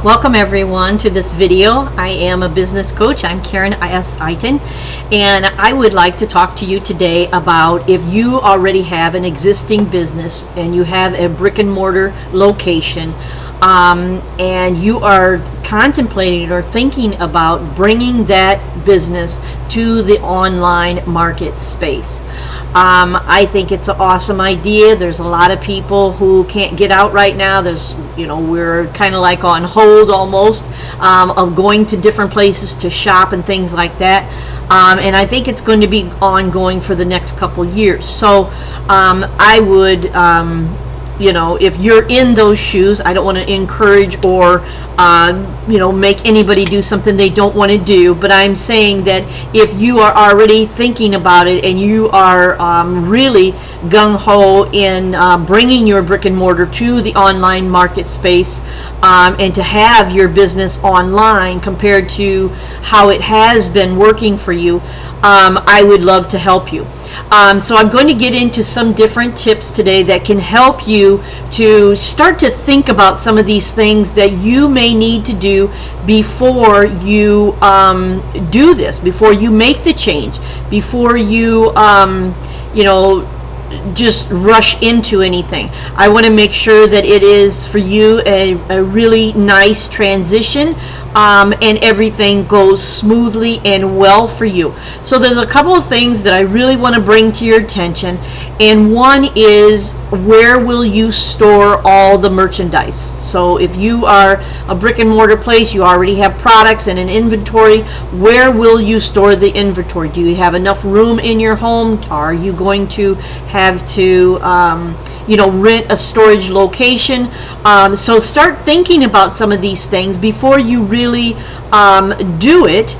Welcome everyone to this video. I am a business coach. I'm Karen S. Eiton, and I would like to talk to you today about if you already have an existing business and you have a brick and mortar location, and you are contemplating or thinking about bringing that business to the online market space. I think it's an awesome idea. There's a lot of people who can't get out right now. We're kind of like on hold almost, of going to different places to shop and things like that. And I think it's going to be ongoing for the next couple years. So I would, if you're in those shoes, I don't want to encourage or, make anybody do something they don't want to do. But I'm saying that if you are already thinking about it and you are really gung-ho in bringing your brick and mortar to the online market space, and to have your business online compared to how it has been working for you, I would love to help you. So I'm going to get into some different tips today that can help you to start to think about some of these things that you may need to do before you do this, before you make the change, before you, just rush into anything. I want to make sure that it is for you a really nice transition, and everything goes smoothly and well for you. So there's a couple of things that I really want to bring to your attention, and one is, where will you store all the merchandise? So if you are a brick and mortar place, you already have products and an inventory, where will you store the inventory? Do you have enough room in your home? Are you going to have to rent a storage location? So start thinking about some of these things before you really do it,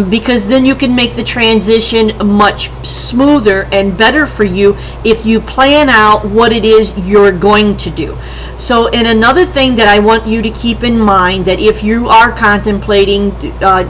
because then you can make the transition much smoother and better for you if you plan out what it is you're going to do. So, and another thing that I want you to keep in mind, that if you are contemplating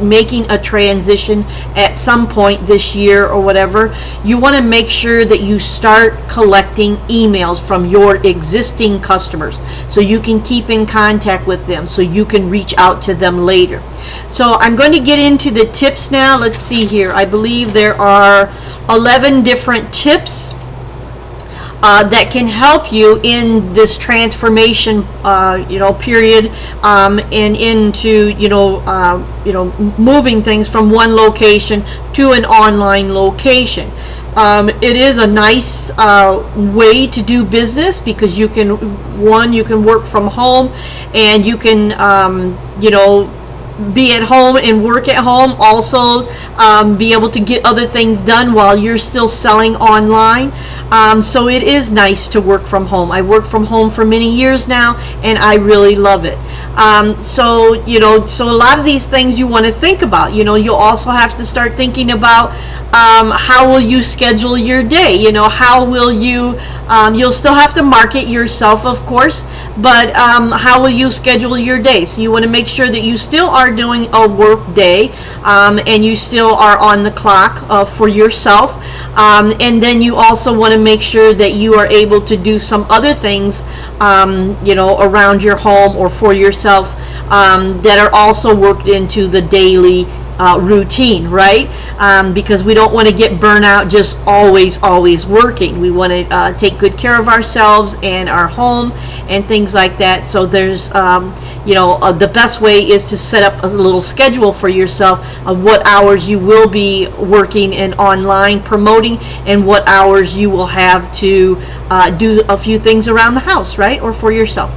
making a transition at some point this year or whatever, you want to make sure that you start collecting emails from your existing customers so you can keep in contact with them, so you can reach out to them later. So I'm going to get into the tips now. Let's see here. I believe there are 11 different tips that can help you in this transformation, period, and into, moving things from one location to an online location. It is a nice way to do business because you can work from home, and you can, be at home and work at home, also be able to get other things done while you're still selling online. So it is nice to work from home. I worked from home for many years now, and I really love it. So a lot of these things you want to think about. You'll also have to start thinking about how will you schedule your day. How will you, you'll still have to market yourself, of course, but how will you schedule your day? So you want to make sure that you still are doing a work day, and you still are on the clock for yourself, and then you also want to make sure that you are able to do some other things around your home or for yourself, that are also worked into the daily routine, right? Because we don't want to get burnout just always working. We want to take good care of ourselves and our home and things like that. So there's the best way is to set up a little schedule for yourself of what hours you will be working and online promoting, and what hours you will have to do a few things around the house, right? Or for yourself.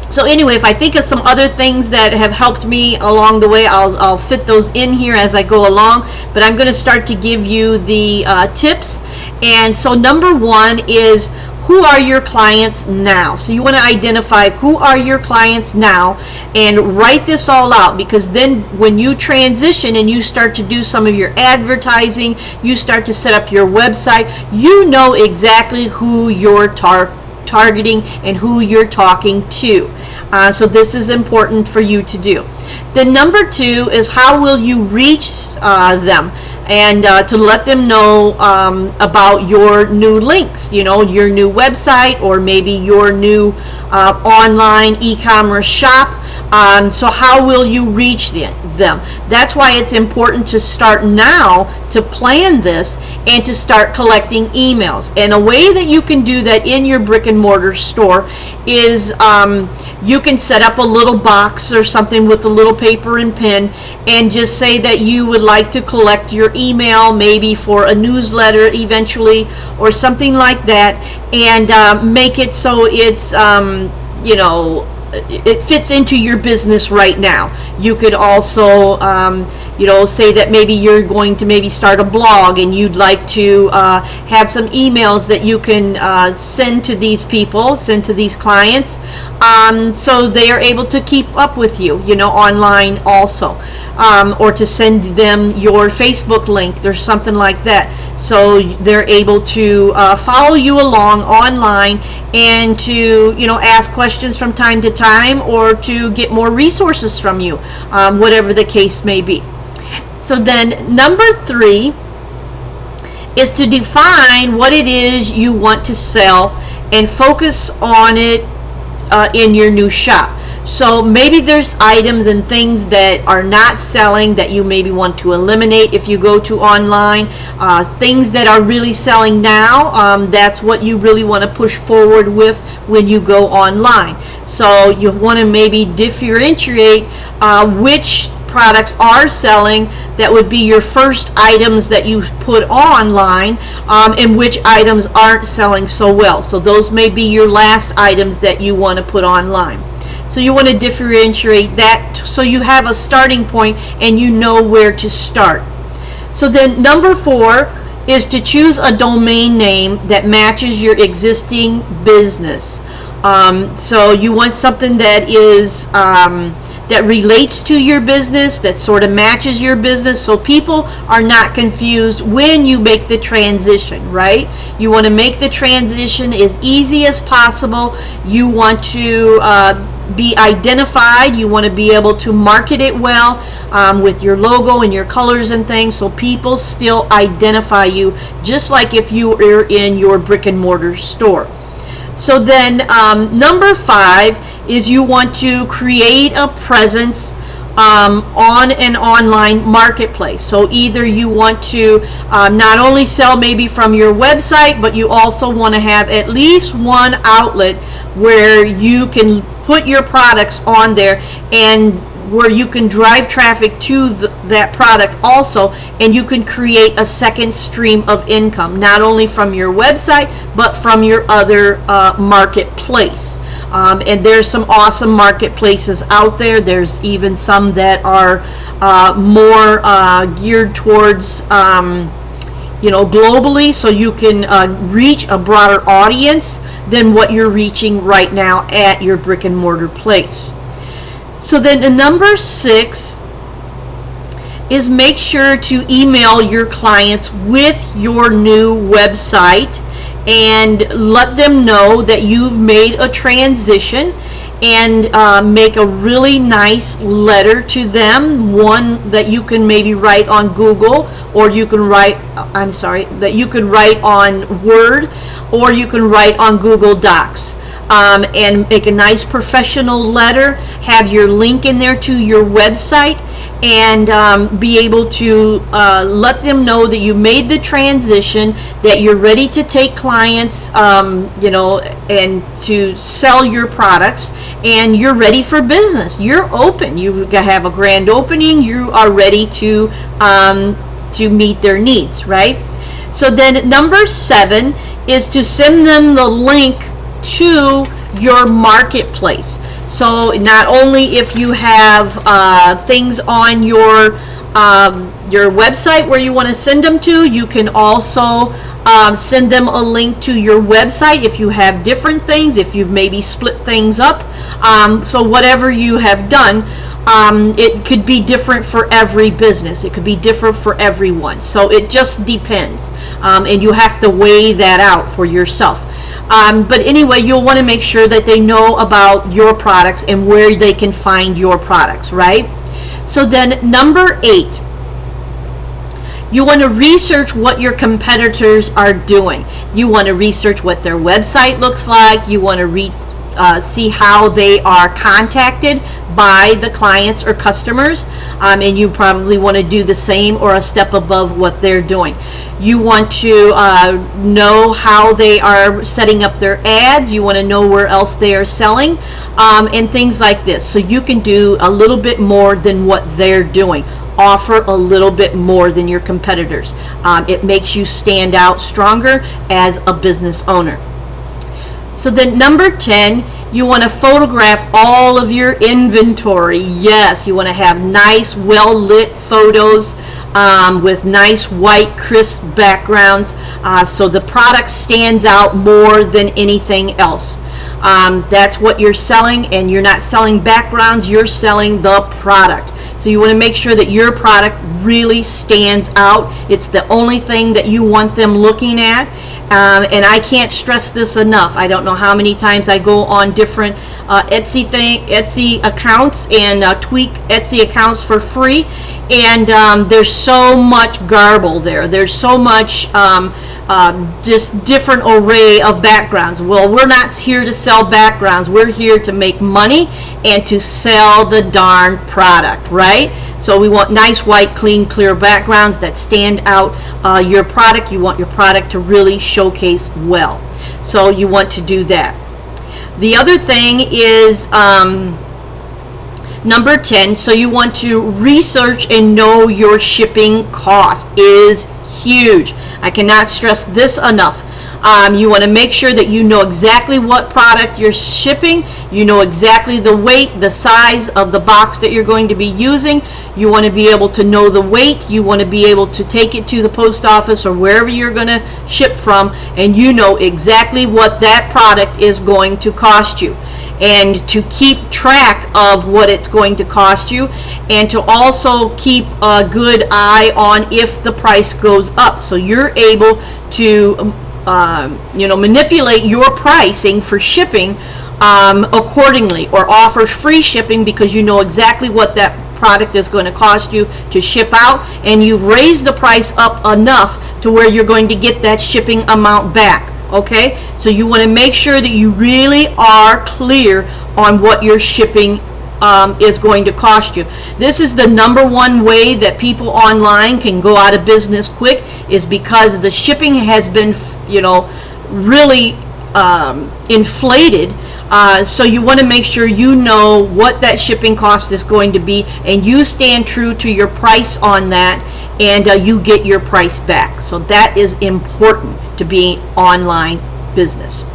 So anyway, if I think of some other things that have helped me along the way, I'll fit those in here as I go along. But I'm going to start to give you the tips. And so number one is, who are your clients now? So you want to identify who are your clients now and write this all out, because then when you transition and you start to do some of your advertising, you start to set up your website, you know exactly who you're targeting and who you're talking to. So this is important for you to do. Then number two is, how will you reach them? and to let them know about your new links, your new website, or maybe your new online e-commerce shop. So how will you reach them? That's why it's important to start now to plan this and to start collecting emails. And a way that you can do that in your brick and mortar store is you can set up a little box or something with a little paper and pen and just say that you would like to collect your email, maybe for a newsletter eventually or something like that, and make it so it's it fits into your business right now. You could also say that maybe you're going to maybe start a blog and you'd like to have some emails that you can send to these people, send to these clients, so they are able to keep up with you, online also, or to send them your Facebook link or something like that, so they're able to follow you along online and to ask questions from time to time, or to get more resources from you, whatever the case may be. So then number 3 is to define what it is you want to sell and focus on it in your new shop. So maybe there's items and things that are not selling that you maybe want to eliminate if you go to online. Things that are really selling now, that's what you really want to push forward with when you go online. So you want to maybe differentiate which products are selling that would be your first items that you put online, and which items aren't selling so well. So those may be your last items that you want to put online. So you want to differentiate that so you have a starting point and you know where to start. So then number 4 is to choose a domain name that matches your existing business. So you want something that is that relates to your business, that sort of matches your business, so people are not confused when you make the transition, right? You want to make the transition as easy as possible. You want to be identified. You want to be able to market it well with your logo and your colors and things, so people still identify you just like if you were in your brick and mortar store. So then number 5 is you want to create a presence on an online marketplace. So either you want to not only sell maybe from your website, but you also want to have at least one outlet where you can put your products on there, and where you can drive traffic to that product also, and you can create a second stream of income, not only from your website but from your other marketplace. And there's some awesome marketplaces out there. There's even some that are more geared towards globally, so you can reach a broader audience than what you're reaching right now at your brick and mortar place. So then number 6 is make sure to email your clients with your new website and let them know that you've made a transition, and make a really nice letter to them, one that you can maybe write on Google, or you can write that you can write on Word, or you can write on Google Docs. And make a nice professional letter, have your link in there to your website, and be able to let them know that you made the transition, that you're ready to take clients, and to sell your products, and you're ready for business. You're open. You have a grand opening. You are ready to meet their needs, right? So then number 7 is to send them the link to your marketplace. So not only if you have things on your website where you want to send them to, you can also send them a link to your website if you have different things, if you've maybe split things up. So whatever you have done, it could be different for every business. It could be different for everyone. So it just depends. And you have to weigh that out for yourself. But anyway, you'll want to make sure that they know about your products and where they can find your products, right? So then number 8 You want to research what your competitors are doing. You want to research what their website looks like. You want to see how they are contacted by the clients or customers, and you probably want to do the same or a step above what they're doing. You want to know how they are setting up their ads. You want to know where else they are selling, and things like this, so you can do a little bit more than what they're doing. Offer a little bit more than your competitors. It makes you stand out stronger as a business owner. So then number 10, you want to photograph all of your inventory. Yes, you want to have nice, well-lit photos with nice, white, crisp backgrounds, so the product stands out more than anything else. That's what you're selling, and you're not selling backgrounds, you're selling the product. So you want to make sure that your product really stands out. It's the only thing that you want them looking at. And I can't stress this enough. I don't know how many times I go on different Etsy accounts and tweak Etsy accounts for free, and there's so much garble there. There's so much just different array of backgrounds. Well, we're not here to sell backgrounds. We're here to make money and to sell the darn product, right? So we want nice, white, clean, clear backgrounds that stand out your product. You want your product to really showcase well. So you want to do that. The other thing is number 10, so you want to research and know your shipping cost is huge. I cannot stress this enough. You want to make sure that you know exactly what product you're shipping. You know exactly the weight, the size of the box that you're going to be using. You want to be able to know the weight. You want to be able to take it to the post office or wherever you're going to ship from, and you know exactly what that product is going to cost you. And to keep track of what it's going to cost you, and to also keep a good eye on if the price goes up, so you're able to manipulate your pricing for shipping accordingly, or offer free shipping because you know exactly what that product is going to cost you to ship out, and you've raised the price up enough to where you're going to get that shipping amount back. Okay, so you want to make sure that you really are clear on what your shipping is going to cost you. This is the number one way that people online can go out of business quick, is because the shipping has been, really inflated. So you want to make sure you know what that shipping cost is going to be, and you stand true to your price on that, and you get your price back. So that is important to be online business.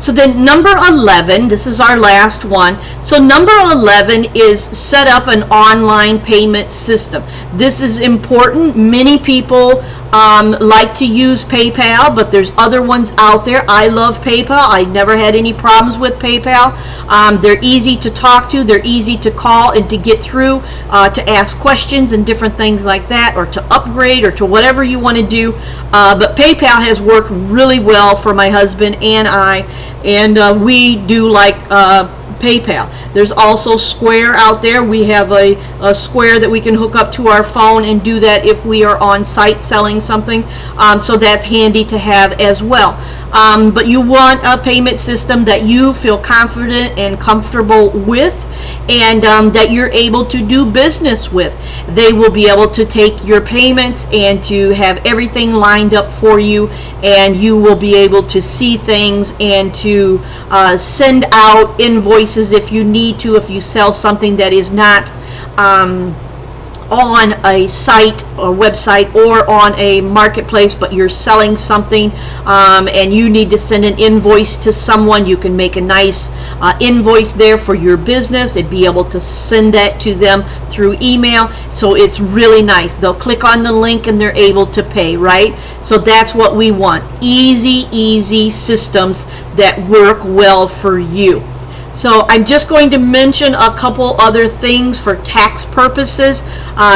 So then number 11, this is our last one. So number 11 is set up an online payment system. This is important. Many people like to use PayPal, but there's other ones out there. I love PayPal. I never had any problems with PayPal. They're easy to talk to. They're easy to call and to get through, to ask questions and different things like that, or to upgrade, or to whatever you want to do. But PayPal has worked really well for my husband and I, and we do like PayPal. There's also Square out there. We have a Square that we can hook up to our phone and do that if we are on site selling something. So that's handy to have as well. But you want a payment system that you feel confident and comfortable with, and that you're able to do business with. They will be able to take your payments and to have everything lined up for you, and you will be able to see things and to send out invoices if you need to, if you sell something that is not on a site or website or on a marketplace, but you're selling something and you need to send an invoice to someone. You can make a nice invoice there for your business and be able to send that to them through email. So it's really nice. They'll click on the link and they're able to pay, right? So that's what we want. Easy systems that work well for you. So I'm just going to mention a couple other things for tax purposes.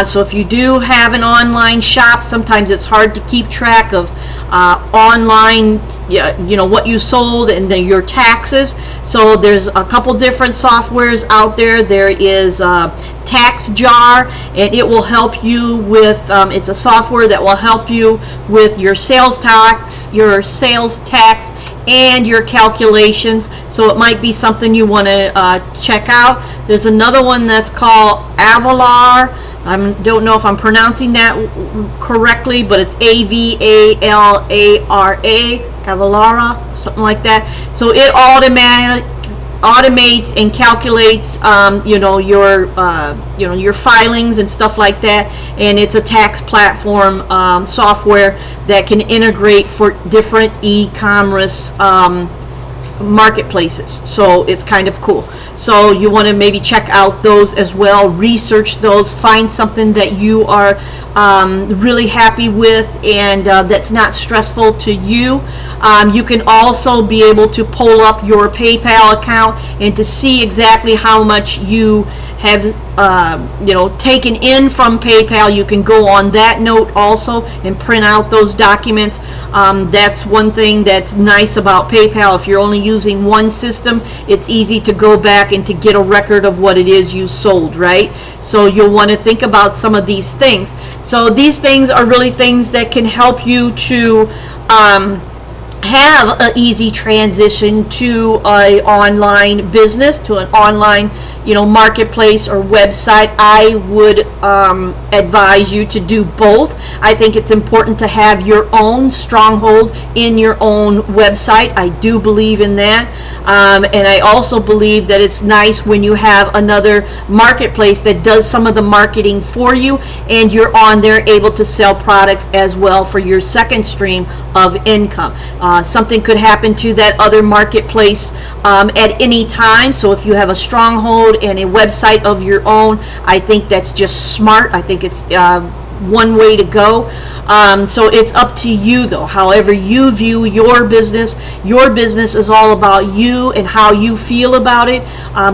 So if you do have an online shop, sometimes it's hard to keep track of online, what you sold and then your taxes. So there's a couple different softwares out there. There is tax jar, and it will help you with, it's a software that will help you with your sales tax, and your calculations. So it might be something you want to check out. There's another one that's called Avalar. I don't know if I'm pronouncing that correctly, but it's Avalara, Avalara, something like that. So it automates and calculates, your filings and stuff like that. And it's a tax platform software that can integrate for different e-commerce marketplaces. So it's kind of cool. So you want to maybe check out those as well, research those, find something that you are really happy with and that's not stressful to you. You can also be able to pull up your PayPal account and to see exactly how much you have taken in from PayPal. You can go on that note also and print out those documents. That's one thing that's nice about PayPal. If you're only using one system, it's easy to go back and to get a record of what it is you sold, right? So you'll want to think about some of these things. So these things are really things that can help you to have an easy transition to an online business, to an online marketplace or website. I would advise you to do both. I think it's important to have your own stronghold in your own website. I do believe in that. And I also believe that it's nice when you have another marketplace that does some of the marketing for you and you're on there able to sell products as well for your second stream of income. Something could happen to that other marketplace at any time. So if you have a stronghold and a website of your own, I think that's just smart. I think it's one way to go. So it's up to you though, however you view your business. Your business is all about you and how you feel about it,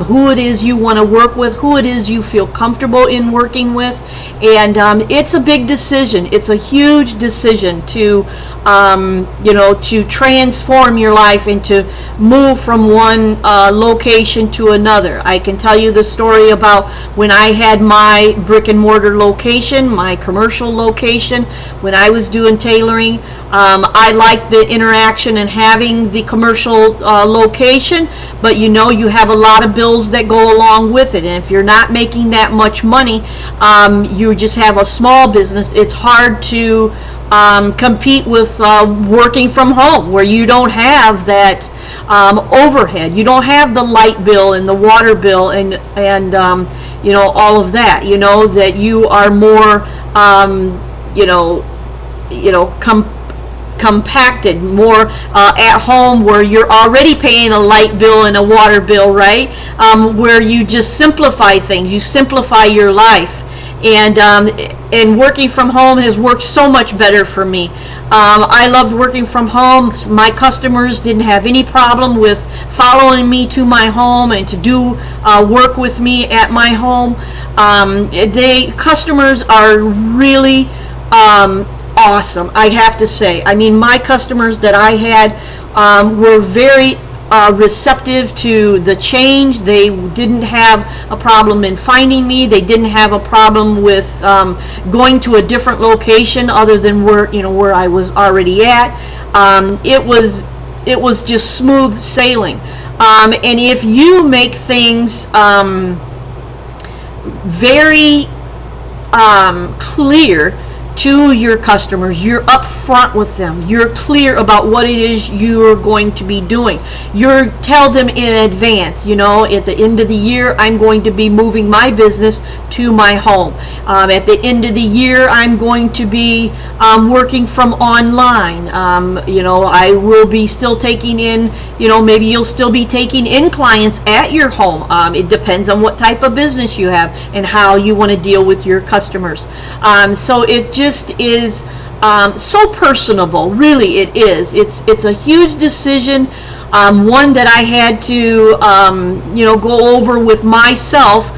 who it is you want to work with, who it is you feel comfortable in working with. And it's a big decision. It's a huge decision to to transform your life and to move from one location to another. I can tell you the story about when I had my brick and mortar location, my commercial location, when I was doing tailoring. I liked the interaction and having the commercial location, but you have a lot of bills that go along with it, and if you're not making that much money, you just have a small business, it's hard to compete with working from home, where you don't have that overhead. You don't have the light bill and the water bill and all of that. That you are more compacted, more at home, where you're already paying a light bill and a water bill, right? Where you just simplify things, you simplify your life. And working from home has worked so much better for me. I loved working from home. My customers didn't have any problem with following me to my home and to do work with me at my home. Customers are really awesome, I have to say. I mean, my customers that I had were very receptive to the change. They didn't have a problem in finding me. They didn't have a problem with going to a different location other than where I was already at. It was just smooth sailing. And if you make things very clear to your customers, you're upfront with them, you're clear about what it is you're going to be doing, you tell them in advance, at the end of the year I'm going to be moving my business to my home, at the end of the year I'm going to be working from online, I will be still taking in, maybe you'll still be taking in clients at your home. It depends on what type of business you have and how you want to deal with your customers. So it just is so personable, really it is. It's a huge decision. One that I had to, go over with myself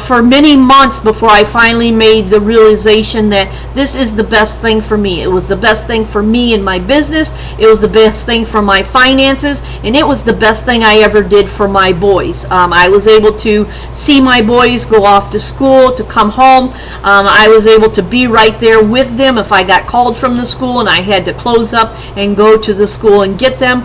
for many months before I finally made the realization that this is the best thing for me. It was the best thing for me in my business. It was the best thing for my finances, and it was the best thing I ever did for my boys. I was able to see my boys go off to school, to come home. I was able to be right there with them if I got called from the school and I had to close up and go to the school and get them.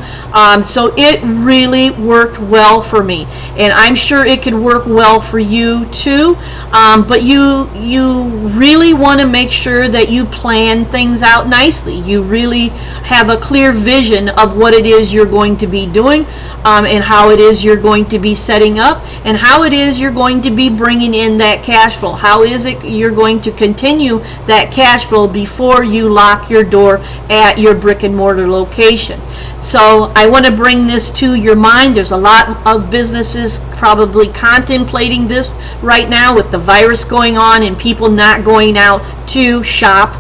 So it really worked well for me, and I'm sure it could work well for you too. But you really want to make sure that you plan things out nicely. You really have a clear vision of what it is you're going to be doing, and how it is you're going to be setting up, and how it is you're going to be bringing in that cash flow. How is it you're going to continue that cash flow before you lock your door at your brick and mortar location. So I want to bring this to your mind. There's a lot of businesses probably contemplating this right now with the virus going on and people not going out to shop.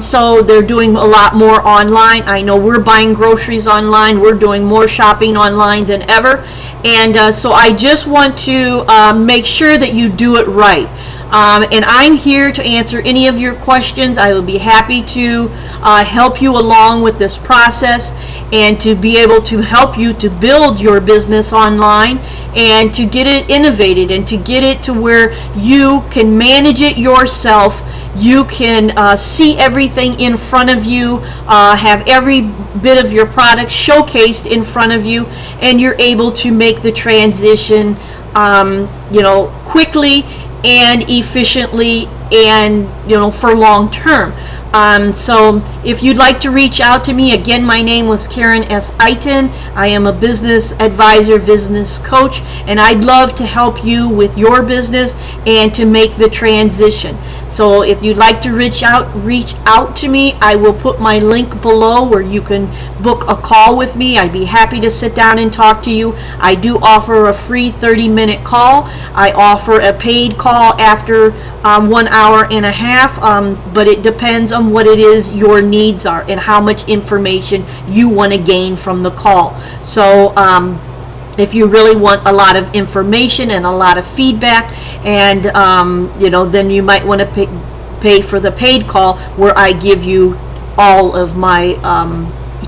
So they're doing a lot more online. I know we're buying groceries online. We're doing more shopping online than ever. And so I just want to make sure that you do it right. And I'm here to answer any of your questions. I will be happy to help you along with this process and to be able to help you to build your business online and to get it innovated and to get it to where you can manage it yourself. You can see everything in front of you, have every bit of your product showcased in front of you, and you're able to make the transition quickly and efficiently and for long term. So if you'd like to reach out to me, again, my name was Karen S. Eiton. I am a business advisor, business coach, and I'd love to help you with your business and to make the transition. So if you'd like to reach out to me, I will put my link below where you can book a call with me. I'd be happy to sit down and talk to you. I do offer a free 30-minute call. I offer a paid call after 1 hour and a half, but it depends on what it is your needs are and how much information you want to gain from the call. So if you really want a lot of information and a lot of feedback, and then you might want to pay for the paid call where I give you all of my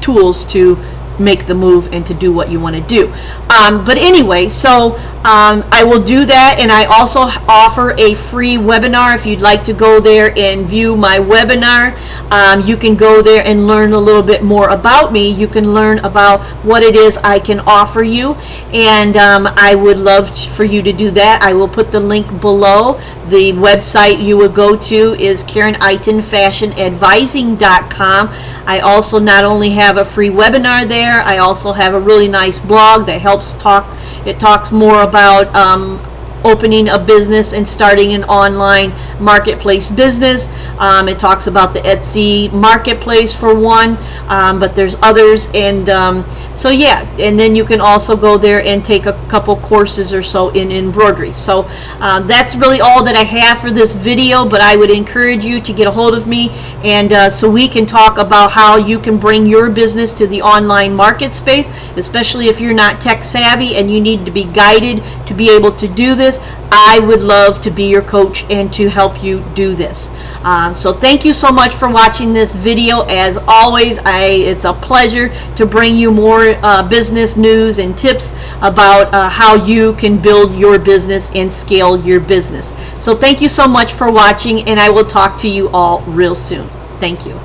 tools to make the move and to do what you want to do. But anyway, so I will do that, and I also offer a free webinar. If you'd like to go there and view my webinar, you can go there and learn a little bit more about me. You can learn about what it is I can offer you, and I would love for you to do that. I will put the link below. The website you would go to is KarenEitonFashionAdvising.com. I also not only have a free webinar there, I also have a really nice blog that talks more about opening a business and starting an online marketplace business. It talks about the Etsy marketplace for one, but there's others, and so yeah, and then you can also go there and take a couple courses or so in embroidery. So that's really all that I have for this video, but I would encourage you to get a hold of me, and so we can talk about how you can bring your business to the online market space, especially if you're not tech savvy and you need to be guided to be able to do this. I would love to be your coach and to help you do this. So thank you so much for watching this video. As always, it's a pleasure to bring you more business news and tips about how you can build your business and scale your business. So thank you so much for watching, and I will talk to you all real soon. Thank you.